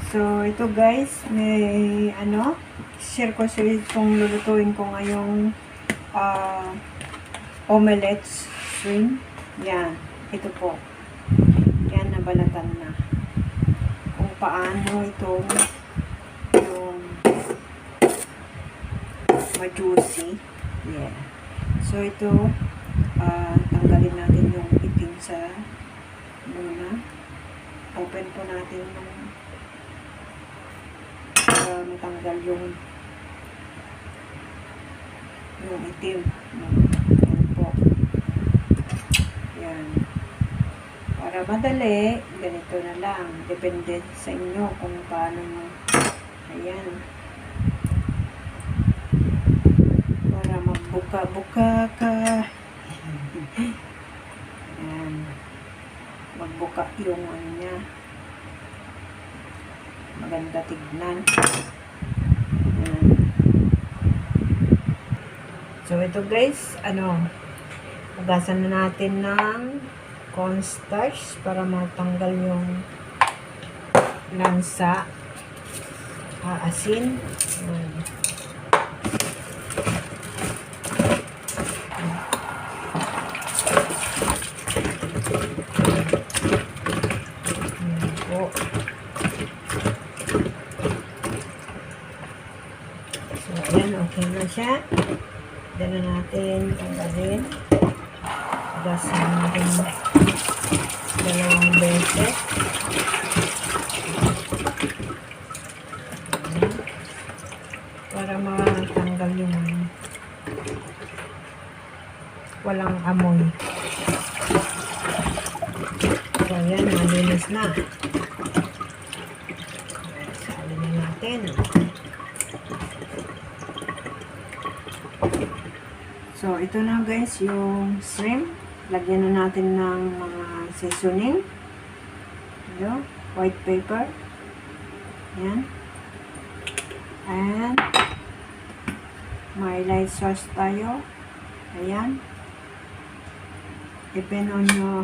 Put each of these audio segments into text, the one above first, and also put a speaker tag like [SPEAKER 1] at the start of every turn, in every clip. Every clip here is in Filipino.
[SPEAKER 1] So, ito guys, may share ko sa itong lulutuin ko ngayong omelette shrimp. Yan, ito po. Yan, nabalatan na. Kung paano itong yung ma-juicy. Yeah. So, ito, tanggalin natin yung itim sa muna. Open po natin yung matanggal yung itim. Yan po. Yan. Para madali, ganito na lang. Depende sa inyo kung paano mo. Ayan. Para magbuka-buka ka. Ayan. Magbuka yung ano niya. Maganda tignan. Ayan. So, ito guys, hugasan na natin ng cornstarch para matanggal yung lansa. Asin. Ayan. Ayan po. So, ayan, okay na siya. Diyan na natin tanggalin. Hugasan natin dalawang beses. Para matanggal yung walang amoy. So, ayan, malinis na. Salin na natin. So, ito na guys, yung shrimp. Lagyan na natin ng mga seasoning. Ito, white pepper. Ayan. And, may light sauce tayo. Ayan. Depend on your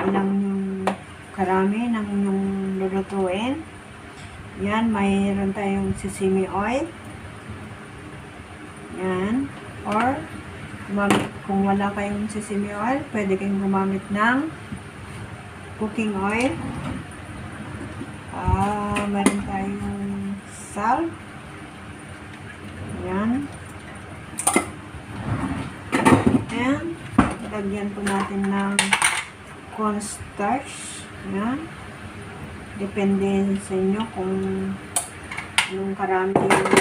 [SPEAKER 1] ilang yung karami ng inyong lulutuin. Ayan, mayroon tayong sesame oil. Yan. Or, kung wala kayong sesame oil, pwede kayong gumamit ng cooking oil. Meron tayong salt. Yan. And, lagyan po natin ng cornstarch. Yan. Depende sa inyo kung anong karami yung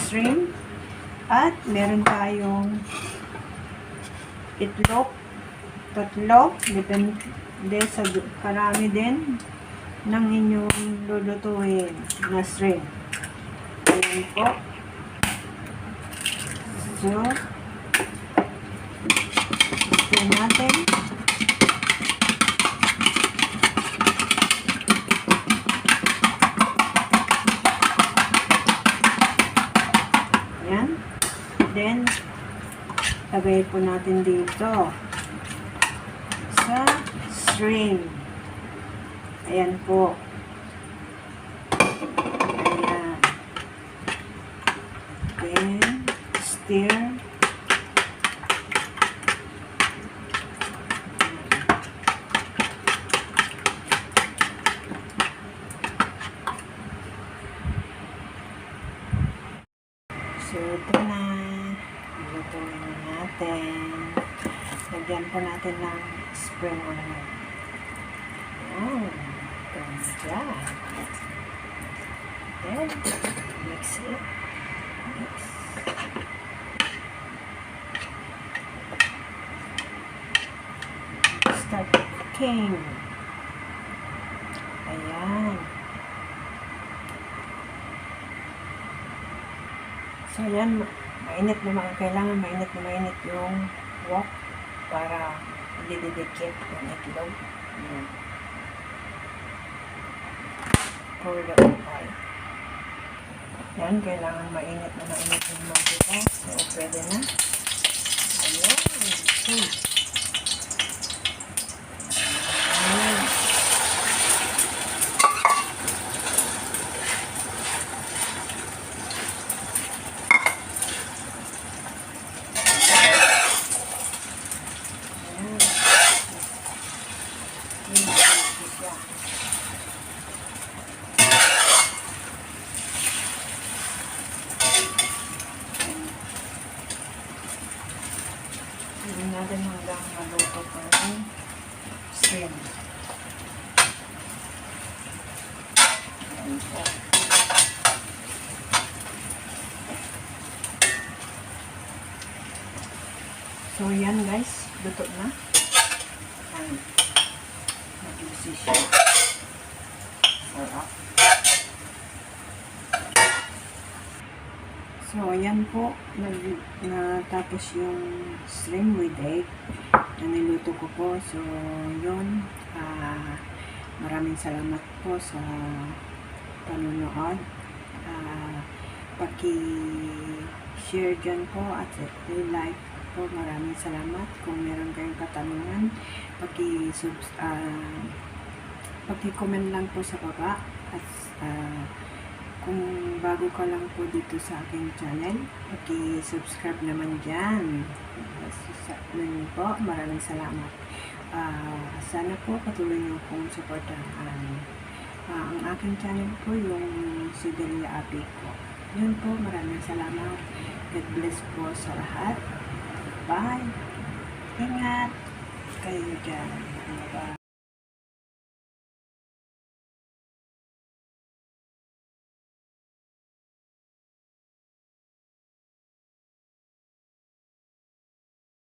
[SPEAKER 1] shrimp. At meron tayong itlog, tatlo, depende sa karami din ng inyong lulutuin na shrimp. Ayan po. So, ito natin. Ayan. Then, lagay po natin dito sa shrimp. Ayan po. Ayan. Then, stir. So, ito na. Lutuin na natin. Lagyan po natin ng spring onion. Oh, ganda. Then, mix it. Mix. Start cooking. Ayan. So, ayan. Mainit naman. Kailangan mainit na mainit yung wok para hindi didikit yung itlog. Ayan. Pour the oil. Yan, kailangan mainit na mainit yung mantika. So, pwede na. Ayan. Okay. Yeah. Hindi natin hanggang maluto pa yung shrimp. Ayan po. So, yan guys. Luto na. Ayan. Mag-juicy siya. Sarap. So, ayan po. Natapos yung shrimp with egg na niluto ko po. So, yun. Maraming salamat po sa panonood. Paki-share dyan po at i-like po. Maraming salamat. Kung meron kayong katanungan, paki-comment lang po sa baba. At kung bago ka lang po dito sa aking channel, paki-subscribe naman dyan. Po, maraming salamat. Sana po patuloy niyo pong supportahan. Ang aking channel po yung Sidelia Abi po. Yun po, maraming salamat. God bless po sa lahat. Bye! Ingat kayo dyan. Bye!